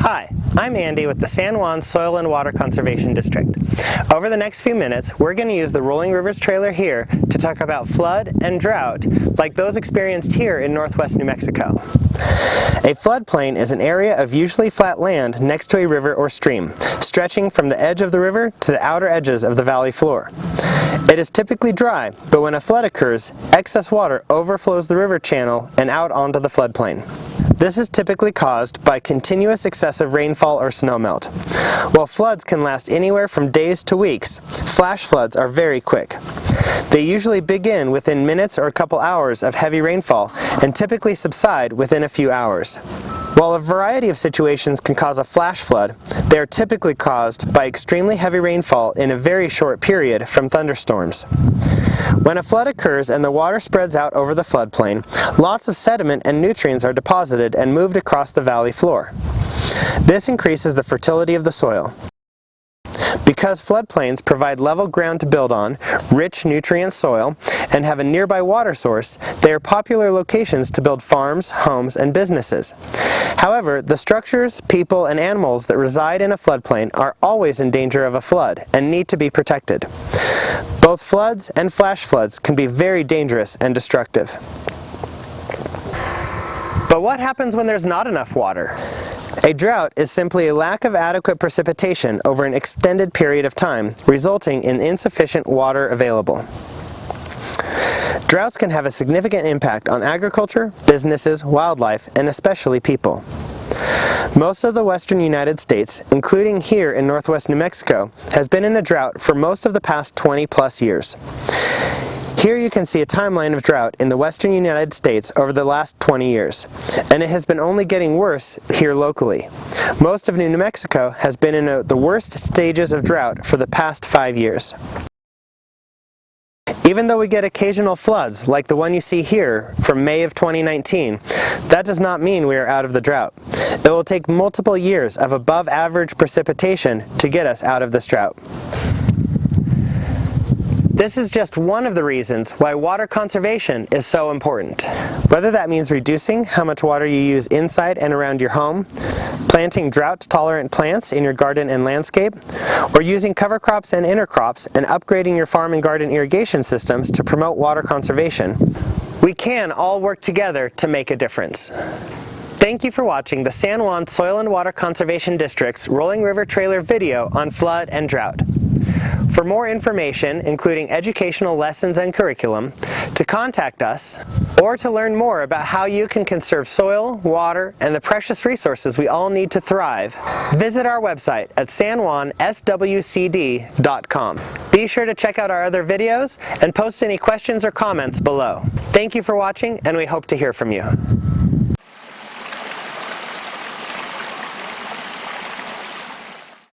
Hi, I'm Andy with the San Juan Soil and Water Conservation District. Over the next few minutes, we're going to use the Rolling Rivers trailer here to talk about flood and drought like those experienced here in northwest New Mexico. A floodplain is an area of usually flat land next to a river or stream, stretching from the edge of the river to the outer edges of the valley floor. It is typically dry, but when a flood occurs, excess water overflows the river channel and out onto the floodplain. This is typically caused by continuous excessive rainfall or snowmelt. While floods can last anywhere from days to weeks, flash floods are very quick. They usually begin within minutes or a couple hours of heavy rainfall and typically subside within a few hours. While a variety of situations can cause a flash flood, they are typically caused by extremely heavy rainfall in a very short period from thunderstorms. When a flood occurs and the water spreads out over the floodplain, lots of sediment and nutrients are deposited and moved across the valley floor. This increases the fertility of the soil. Because floodplains provide level ground to build on, rich nutrient soil, and have a nearby water source, they are popular locations to build farms, homes, and businesses. However, the structures, people, and animals that reside in a floodplain are always in danger of a flood and need to be protected. Both floods and flash floods can be very dangerous and destructive. But what happens when there's not enough water? A drought is simply a lack of adequate precipitation over an extended period of time, resulting in insufficient water available. Droughts can have a significant impact on agriculture, businesses, wildlife, and especially people. Most of the western United States, including here in northwest New Mexico, has been in a drought for most of the past 20+ years. Here you can see a timeline of drought in the western United States over the last 20 years, and it has been only getting worse here locally. Most of New Mexico has been in the worst stages of drought for the past 5 years. Even though we get occasional floods, like the one you see here from May of 2019, that does not mean we are out of the drought. It will take multiple years of above average precipitation to get us out of this drought. This is just one of the reasons why water conservation is so important. Whether that means reducing how much water you use inside and around your home, planting drought-tolerant plants in your garden and landscape, or using cover crops and intercrops and upgrading your farm and garden irrigation systems to promote water conservation, we can all work together to make a difference. Thank you for watching the San Juan Soil and Water Conservation District's Rolling River Trailer video on flood and drought. For more information, including educational lessons and curriculum, to contact us, or to learn more about how you can conserve soil, water, and the precious resources we all need to thrive, visit our website at sanjuanswcd.com. Be sure to check out our other videos and post any questions or comments below. Thank you for watching, and we hope to hear from you.